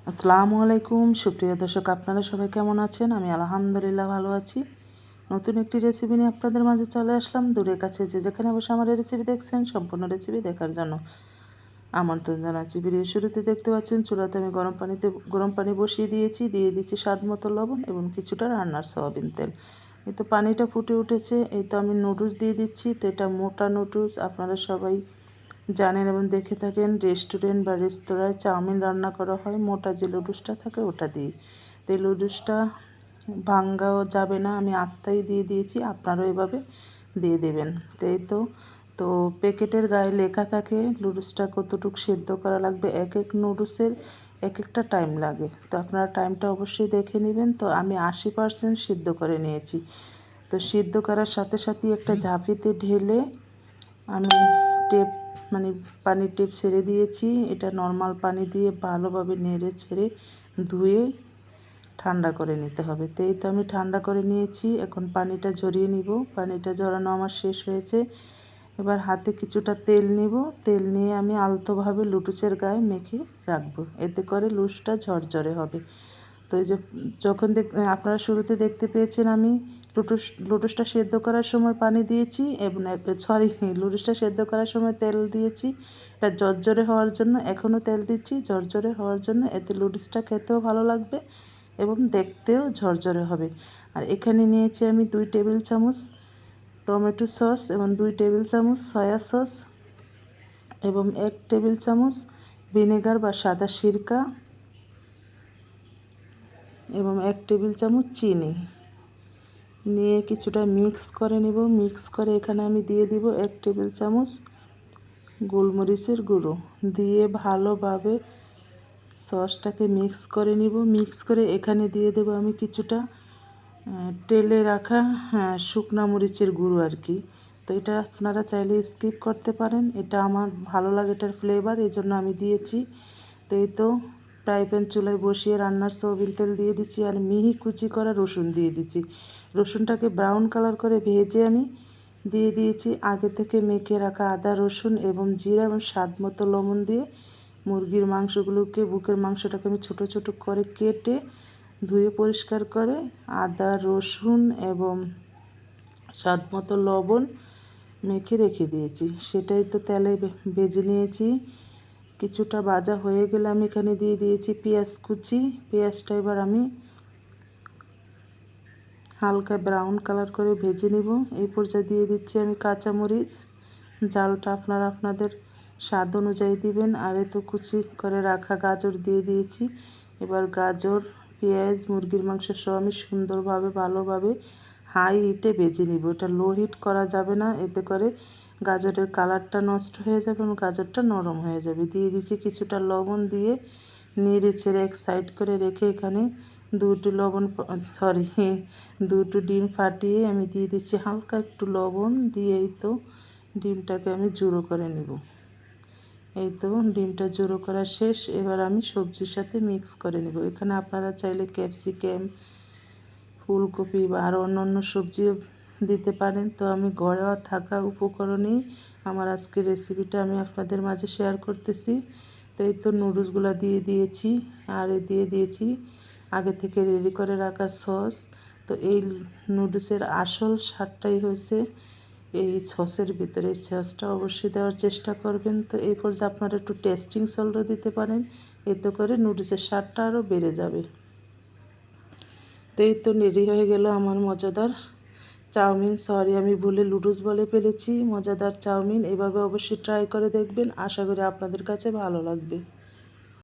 আসসালামু আলাইকুম সুপ্রিয় দর্শক, আপনারা সবাই কেমন আছেন? আমি আলহামদুলিল্লাহ ভালো আছি। নতুন একটি রেসিপি নিয়ে আপনাদের মাঝে চলে আসলাম। দূরের কাছে যে যেখানে বসে আমার এই রেসিপি দেখছেন, সম্পূর্ণ রেসিপি দেখার জন্য আমন্ত্রণ জানাচ্ছি। ভিডিও শুরুতে দেখতে পাচ্ছেন চুলাতে আমি গরম পানি বসিয়ে দিয়েছি, দিয়ে দিচ্ছি স্বাদ মতো লবণ এবং কিছুটা রান্নার সয়াবিন তেল। এই তো পানিটা ফুটে উঠেছে, এই তো আমি নুডলস দিয়ে দিচ্ছি। তো এটা মোটা নুডলস, আপনারা সবাই জানেন এবং দেখে থাকেন। রেস্টুরেন্ট বা রেস্তোরাঁয় চাউমিন রান্না করা হয়, মোটা যে লুডুসটা থাকে ওটা দিয়ে। তো এই লুডুসটা ভাঙ্গাও যাবে না, আমি আস্তাই দিয়ে দিয়েছি, আপনারাও এভাবে দিয়ে দেবেন। তো এই তো প্যাকেটের গায়ে লেখা থাকে লুডুসটা কতটুকু সেদ্ধ করা লাগবে। এক এক নুডলসের এক একটা টাইম লাগে, তো আপনারা টাইমটা অবশ্যই দেখে নেবেন। তো আমি 80% সিদ্ধ করে নিয়েছি। তো সিদ্ধ করার সাথে সাথেই একটা ঝাঁপিতে ঢেলে আমি টেপ পানির টেপ ছেড়ে দিয়েছি। এটা নর্মাল পানি দিয়ে ভালোভাবে নেড়ে ছেড়ে ধুয়ে ঠান্ডা করে নিতে হবে। তো এই তো আমি ঠান্ডা করে নিয়েছি, এখন পানিটা ঝরিয়ে নিব। পানিটা ঝরানো আমার শেষ হয়েছে। এবার হাতে কিছুটা তেল নিব, তেল নিয়ে আমি আলতোভাবে লুডুসের গায়ে মেখে রাখবো, এতে করে লুডুসটা ঝরঝরে হবে। তো এই যে যখন আপনারা শুরুতে দেখতে পেয়েছেন আমি লুডুসটা সেদ্ধ করার সময় পানি দিয়েছি এবং লুডুসটা সেদ্ধ করার সময় তেল দিয়েছি, এটা ঝরঝরে হওয়ার জন্য। এখনও তেল দিচ্ছি ঝরঝরে হওয়ার জন্য, এতে লুডুসটা খেতেও ভালো লাগবে এবং দেখতেও ঝরঝরে হবে। আর এখানে নিয়েছি আমি 2 টেবিল চামচ টমেটো সস এবং 2 টেবিল চামচ সয়া সস এবং 1 টেবিল চামচ ভিনেগার বা সাদা সিরকা এবং 1 টেবিল চামচ চিনি নিয়ে কিছুটা মিক্স করে নেব। মিক্স করে এখানে আমি দিয়ে দিব 1 টেবিল চামচ গোলমরিচের গুঁড়ো, দিয়ে ভালোভাবে সসটাকে মিক্স করে নিব। মিক্স করে এখানে দিয়ে দেব আমি কিছুটা তেলে রাখা শুকনা মরিচের গুঁড়ো আর কি। তো এটা আপনারা চাইলে স্কিপ করতে পারেন, এটা আমার ভালো লাগে, এটার ফ্লেভার, এই জন্য আমি দিয়েছি। তো এই তো ফ্রাই প্যান চুলায় বসিয়ে রান্নার সয়াবিন তেল দিয়ে দিচ্ছি আর মিহি কুচি করা রসুন দিয়ে দিচ্ছি। রসুনটাকে ব্রাউন কালার করে ভেজে আমি দিয়ে দিয়েছি আগে থেকে মেখে রাখা আদা রসুন এবং জিরা এবং স্বাদ মতো লবণ দিয়ে মুরগির মাংসগুলোকে, বুকের মাংসটাকে আমি ছোট ছোট করে কেটে ধুয়ে পরিষ্কার করে আদা রসুন এবং স্বাদ মতো লবণ মেখে রেখে দিয়েছি, সেটাই তো তেলে ভেজে নিয়েছি। কিছুটা ভাজা হয়ে গেলে আমি এখানে দিয়ে দিয়েছি পেঁয়াজ কুচি। পেঁয়াজটা এবার আমি হালকা ব্রাউন কালার করে ভেজে নেব। এই পর্যায়ে দিয়ে দিচ্ছি আমি কাঁচামরিচ, জালটা আপনারা আপনাদের স্বাদ অনুযায়ী দিবেন। আর তো কুচি করে রাখা গাজর দিয়ে দিয়েছি। এবার গাজর, পেঁয়াজ, মুরগির মাংস সহ আমি সুন্দরভাবে ভালোভাবে হাই হিটে ভেজে নিব। এটা লো হিট করা যাবে না, এতে করে গাজরের কালারটা নষ্ট হয়ে যাবে এবং গাজরটা নরম হয়ে যাবে। দিয়ে দিচ্ছি কিছুটা লবণ, দিয়ে নেড়ে ছেড়ে এক সাইড করে রেখে এখানে দুটো ডিম ফাটিয়ে আমি দিয়ে দিচ্ছি হালকা একটু লবণ, দিয়েই তো ডিমটাকে আমি জুড়ো করে নেব। এই তো ডিমটা জুড়ো করা শেষ, এবার আমি সবজির সাথে মিক্স করে নেব। এখানে আপনারা চাইলে ক্যাপসিকাম, ফুলকপি বা আরও অন্যান্য সবজিও দিতে পারেন। তো আমি ঘরে থাকা উপকরণেই আমার আজকের রেসিপিটা আমি আপনাদের মাঝে শেয়ার করতেছি। তো এই তো নুডলসগুলো দিয়ে দিয়েছি আর দিয়ে দিয়েছি আগে থেকে রেডি করে রাখা সস। তো এই নুডলসের আসল স্বাদটাই হয়েছে এই সসের ভিতরে, এই সসটা অবশ্যই দেওয়ার চেষ্টা করবেন। তো এই পর্যায়ে আপনারা একটু টেস্টিং সল্টও দিতে পারেন, এতে করে নুডলসের স্বাদটা আরও বেড়ে যাবে। তো এই তো রেডি হয়ে গেল আমার মজাদার চাউমিন, আমি ভুলে লুডুস বলে ফেলেছি, মজাদার চাউমিন। এভাবে অবশ্যই ট্রাই করে দেখবেন, আশা করি আপনাদের কাছে ভালো লাগবে।